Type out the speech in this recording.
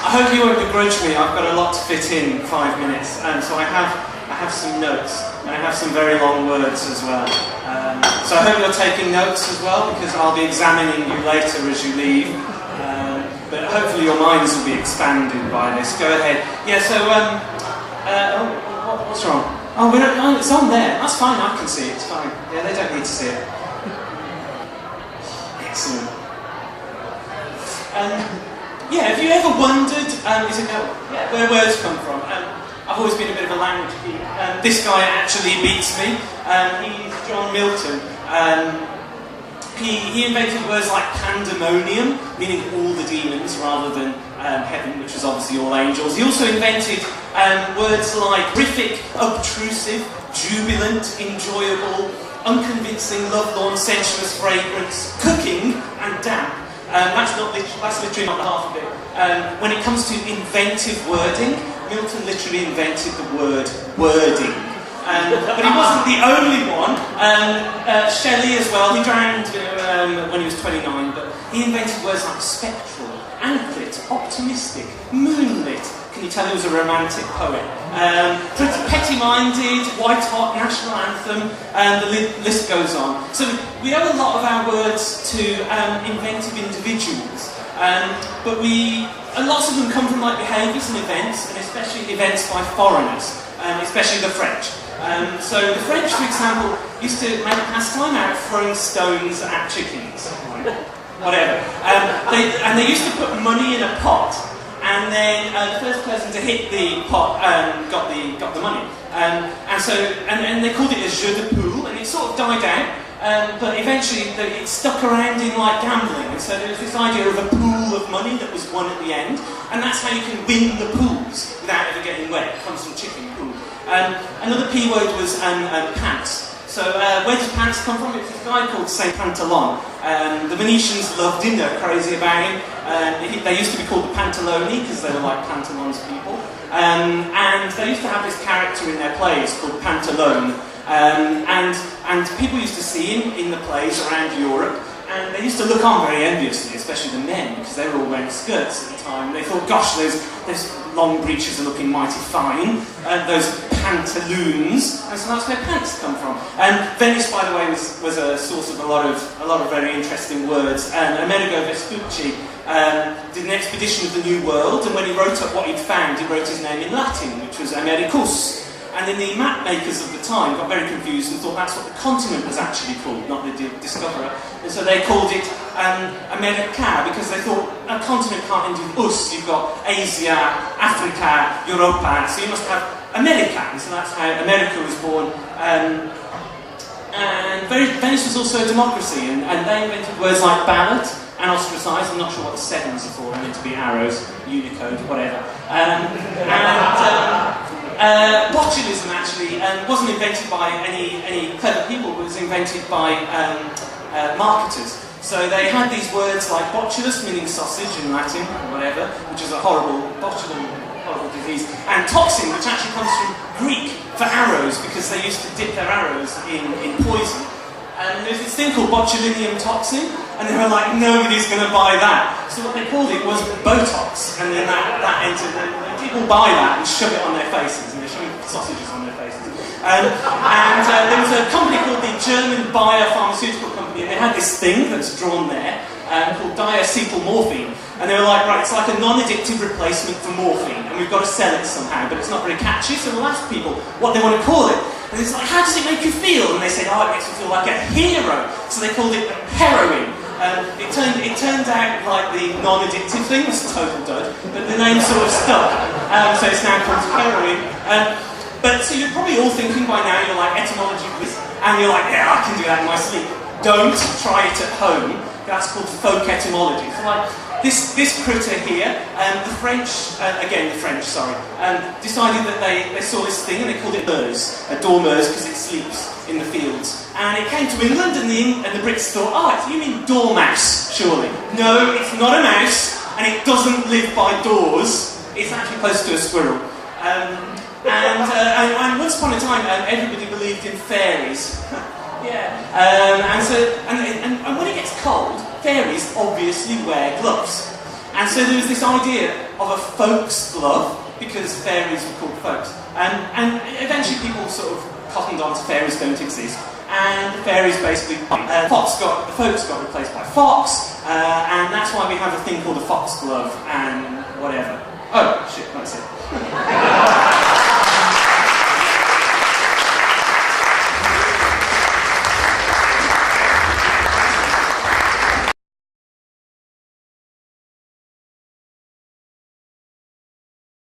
I hope you won't begrudge me. I've got a lot to fit in 5 minutes, so I have some notes, and I have some very long words as well. So I hope you're taking notes as well, because I'll be examining you later as you leave. But hopefully your minds will be expanded by this. Go ahead. Yeah. So what's wrong? Oh, it's on there. That's fine. I can see it. It's fine. Yeah, they don't need to see it. Excellent. Yeah, have you ever wondered where words come from? I've always been a bit of a language geek. This guy actually beats me. He's John Milton. He invented words like pandemonium, meaning all the demons, rather than heaven, which was obviously all angels. He also invented words like horrific, obtrusive, jubilant, enjoyable, unconvincing, lovelorn, sensuous, fragrance, cooking, and damp. That's literally not the half of it. When it comes to inventive wording, Milton literally invented the word wording. But he wasn't the only one. Shelley as well, he drowned when he was 29, but he invented words like spectral, anklet, optimistic, moonlit. Can you tell he was a romantic poet? Petty-minded, white-hot, national anthem, and the list goes on. So we owe a lot of our words to inventive individuals, but lots of them come from like behaviours and events, and especially events by foreigners, especially the French. So the French, for example, used to make a pastime out of throwing stones at chickens, whatever. And they used to put money in a pot. And then the first person to hit the pot got the money, and they called it a jeu de poule, and it sort of died out, but eventually it stuck around in like gambling, and so there was this idea of a pool of money that was won at the end, and that's how you can win the pools without ever getting wet. It comes from chicken pool. Another P word was pants. So where does pants come from? It's this guy called Saint Pantalon. The Venetians loved him, they were crazy about him. They used to be called the Pantaloni because they were like Pantalon's people. And they used to have this character in their plays called Pantalone. And people used to see him in the plays around Europe. And they used to look on very enviously, especially the men, because they were all wearing skirts at the time. They thought, gosh, those long breeches are looking mighty fine. Those pantaloons, and so that's where pants come from. And Venice, by the way, was a source of a lot of very interesting words. And Amerigo Vespucci did an expedition of the New World, and when he wrote up what he'd found, he wrote his name in Latin, which was Americus. And then the map makers of the time got very confused and thought that's what the continent was actually called, not the discoverer. And so they called it America, because they thought a continent can't end in us. You've got Asia, Africa, Europa, so you must have America. And so that's how America was born. And Venice was also a democracy, and they invented words like ballot and ostracised. I'm not sure what the sevens are for, they're meant to be arrows, Unicode, whatever. Botulism actually wasn't invented by any clever people, but was invented by marketers. So they had these words like botulus, meaning sausage in Latin, or whatever, which is a horrible disease, and toxin, which actually comes from Greek for arrows, because they used to dip their arrows in poison. And there's this thing called botulinum toxin, and they were like, nobody's going to buy that. So what they called it was Botox, and then that entered, and people buy that and shove it on their faces, and they're shoving sausages on their faces. And there was a company called the German Bayer Pharmaceutical Company, and they had this thing that's drawn there, called diacetylmorphine. And they were like, right, it's like a non-addictive replacement for morphine, and we've got to sell it somehow, but it's not very catchy, so we'll ask people what they want to call it. And it's like, how does it make you feel? And they said, oh, it makes me feel like a hero. So they called it heroin. It turned out like the non-addictive thing was a total dud, but the name sort of stuck. So it's now called heroin. But so you're probably all thinking by now, you're like, etymology quiz, and you're like, yeah, I can do that in my sleep. Don't try it at home. That's called folk etymology. So like, this critter here, the French, decided that they saw this thing and they called it dormeuse, a dormeuse because it sleeps in the fields. And it came to England, and the Brits thought, oh, you mean dormouse, surely. No, it's not a mouse, and it doesn't live by doors. It's actually close to a squirrel. And once upon a time, everybody believed in fairies. Yeah. And when it gets cold, fairies obviously wear gloves. And so there was this idea of a folk's glove, because fairies were called folks. And eventually people sort of cottoned on to fairies don't exist. And the fairies basically, the folks got replaced by fox, and that's why we have a thing called a fox glove and whatever. Oh, shit, that's it.